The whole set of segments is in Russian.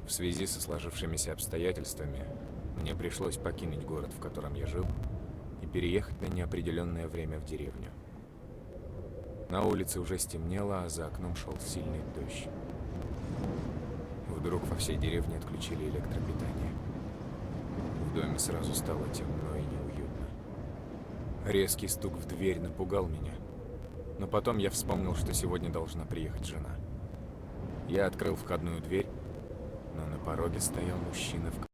В связи со сложившимися обстоятельствами мне пришлось покинуть город, в котором я жил, и переехать на неопределенное время в деревню. На улице уже стемнело, а за окном шел сильный дождь. Вдруг во всей деревне отключили электропитание. В доме сразу стало темно и неуютно. Резкий стук в дверь напугал меня. Но потом я вспомнил, что сегодня должна приехать жена. Я открыл входную дверь, но на пороге стоял мужчина в...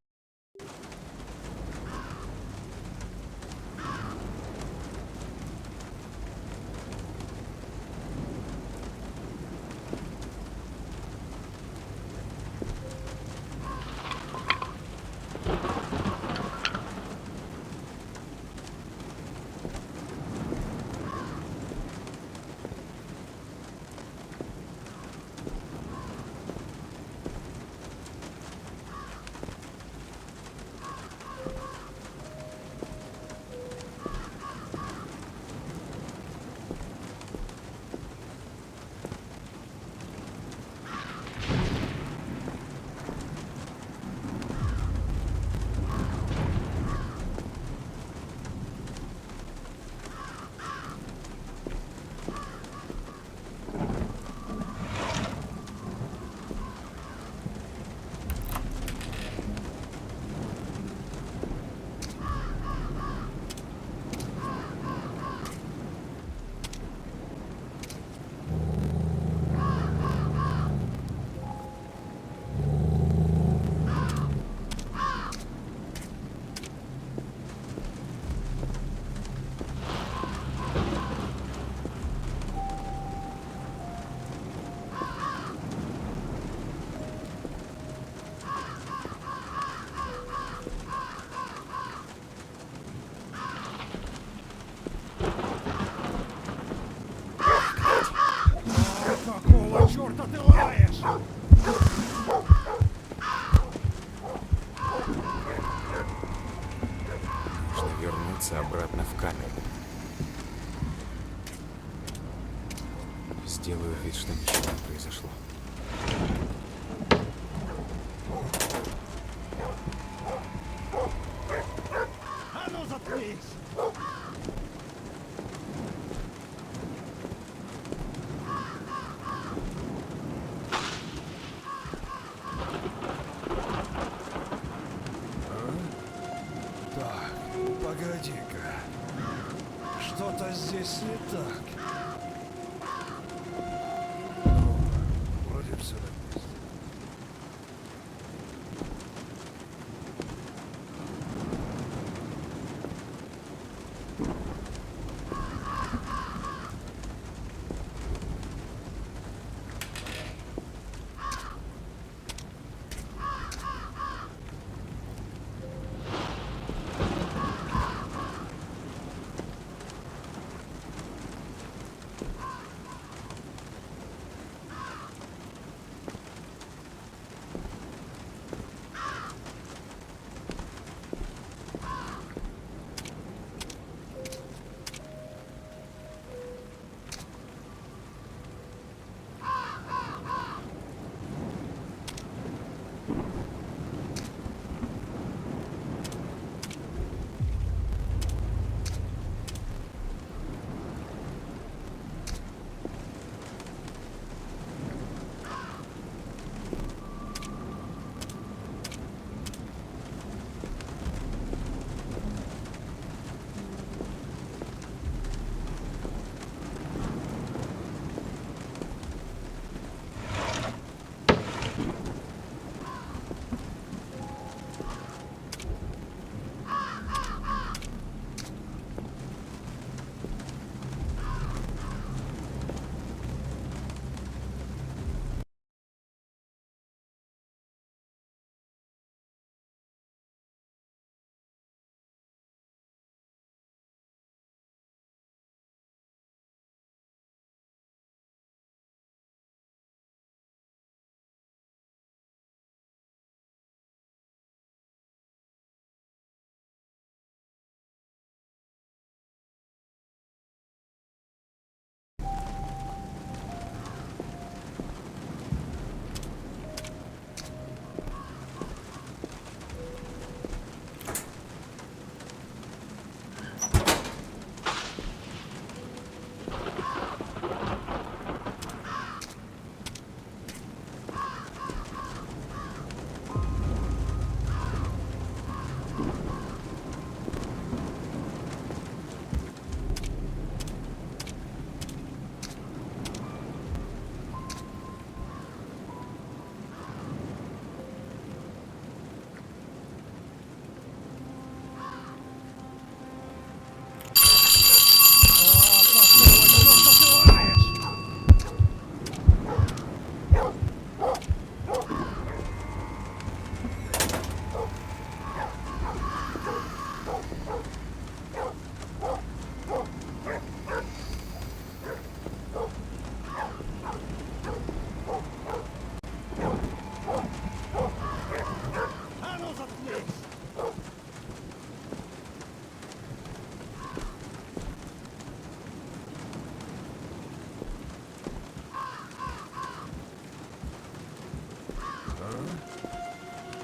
Какого черта ты лаешь? Нужно вернуться обратно в камеру. Сделаю вид, что ничего не произошло. А ну заткнись! Так, погоди-ка. Что-то здесь не так. Ну, вроде все на месте.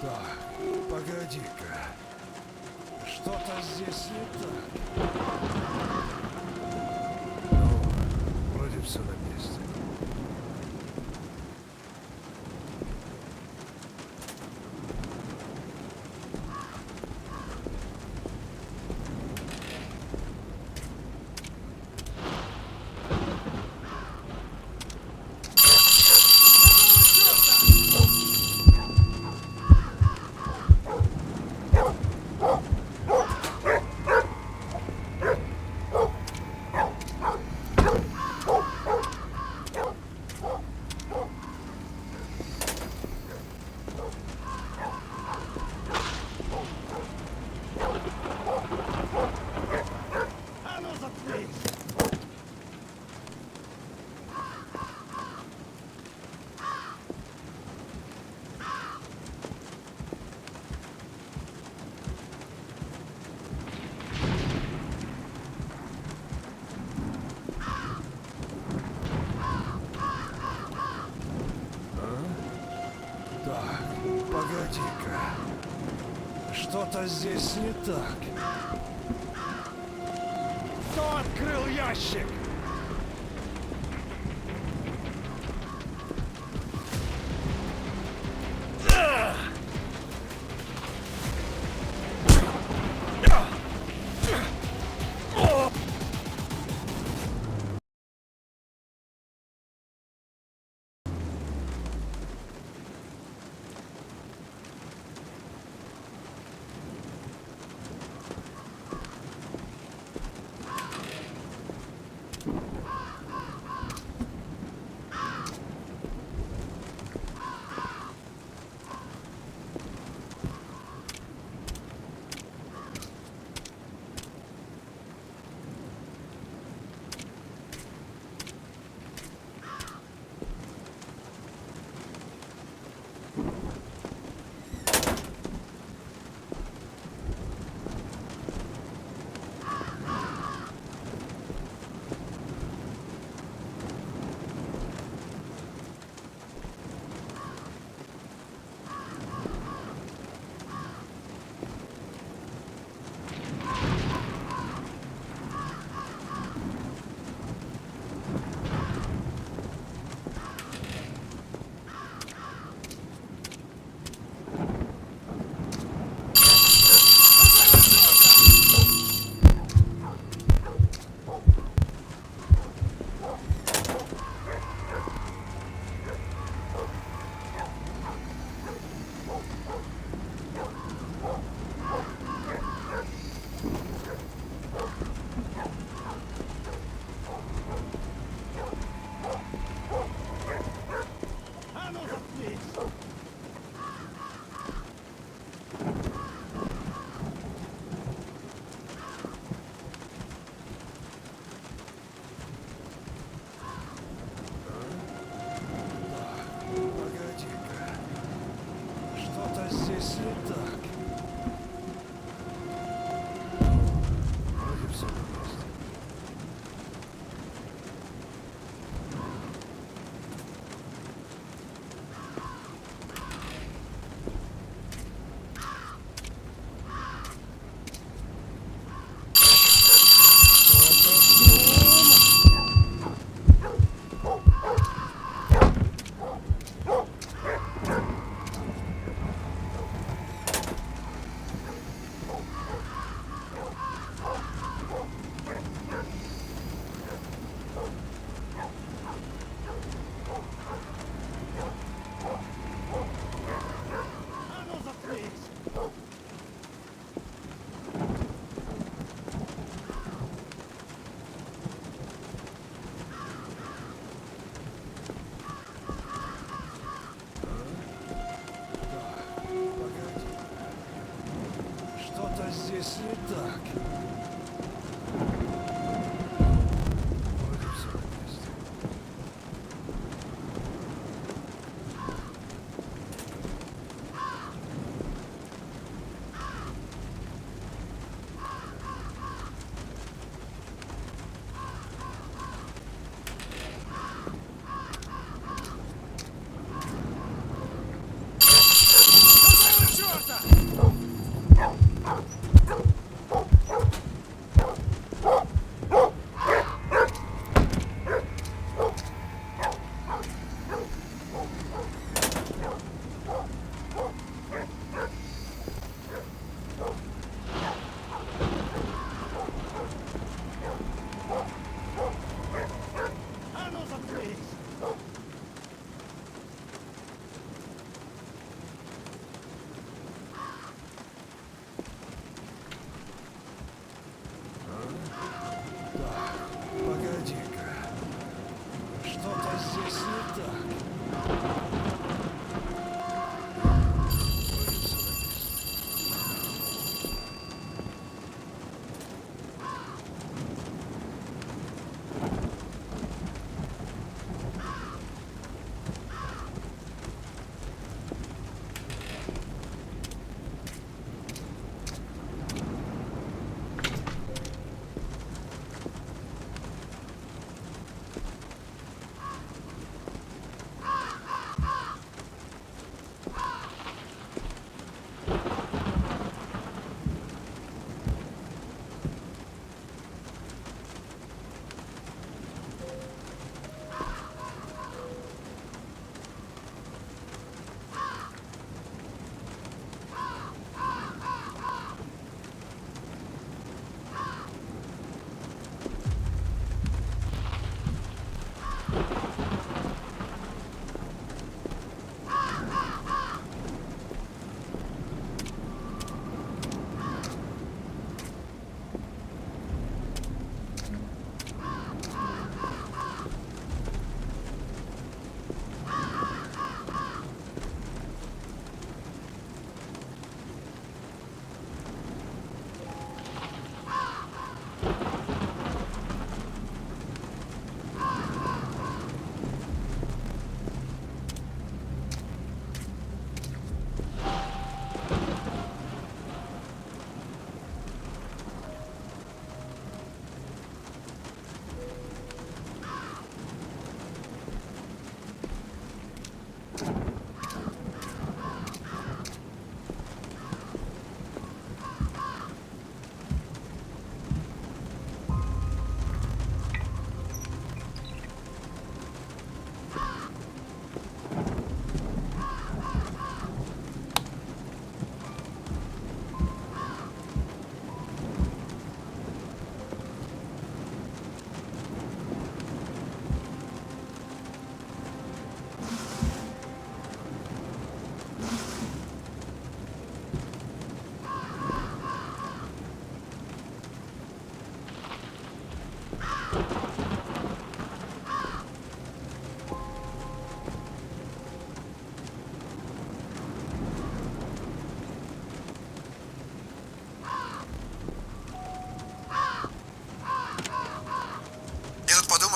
Так, погоди-ка. Что-то здесь не так. Ну, вроде все на месте. А ну заткнись! Так, погоди-ка. Что-то здесь не так. Кто открыл ящик? А ну заткнись! Погоди-ка. Что-то здесь не так. Вроде все на месте. А ну заткнись! Погоди. Что-то здесь не так. Вроде все на месте. заткнись! Так, погоди-ка. Что-то здесь не так. Выходим с этого места.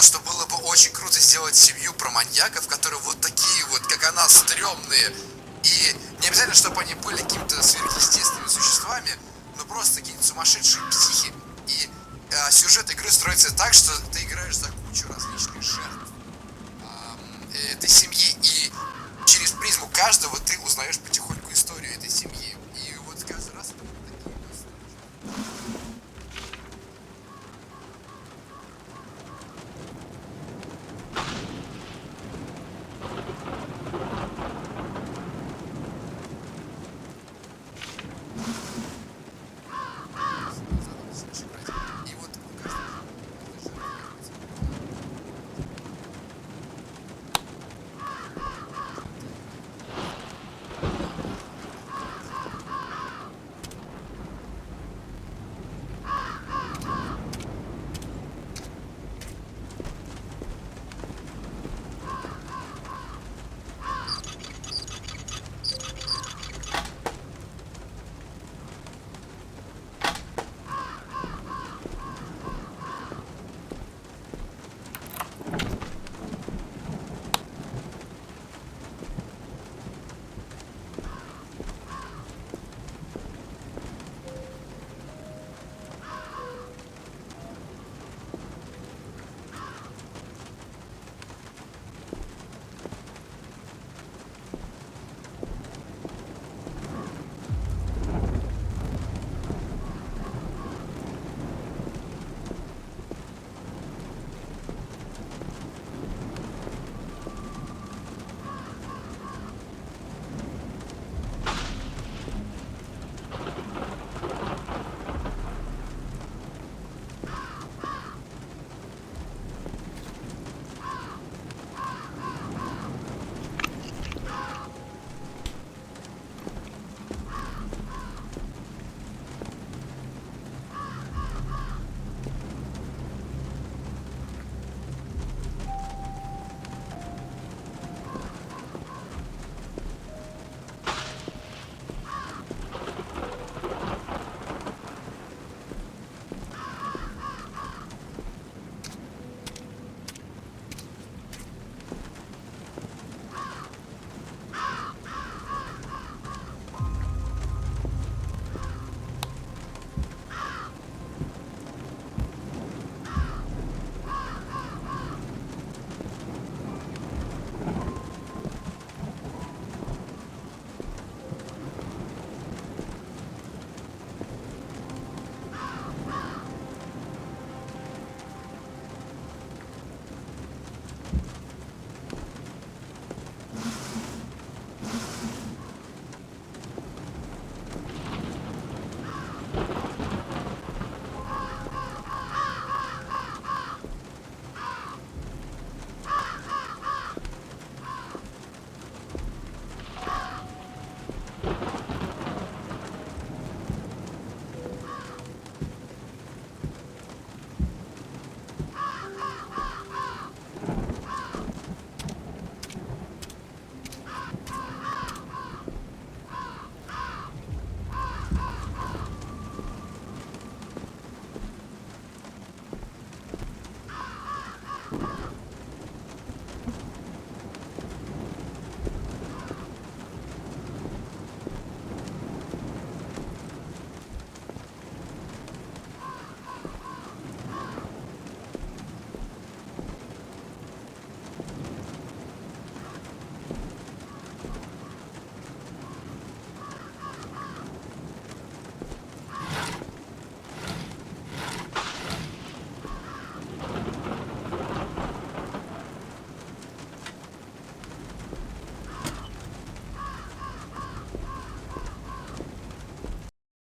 Что было бы очень круто сделать семью про маньяков, которые вот такие вот, как она, стрёмные. И не обязательно, чтобы они были какими-то сверхъестественными существами, но просто какие-то сумасшедшие психи. И сюжет игры строится так, что ты играешь за кучу различных жертв этой семьи, и через призму каждого ты узнаешь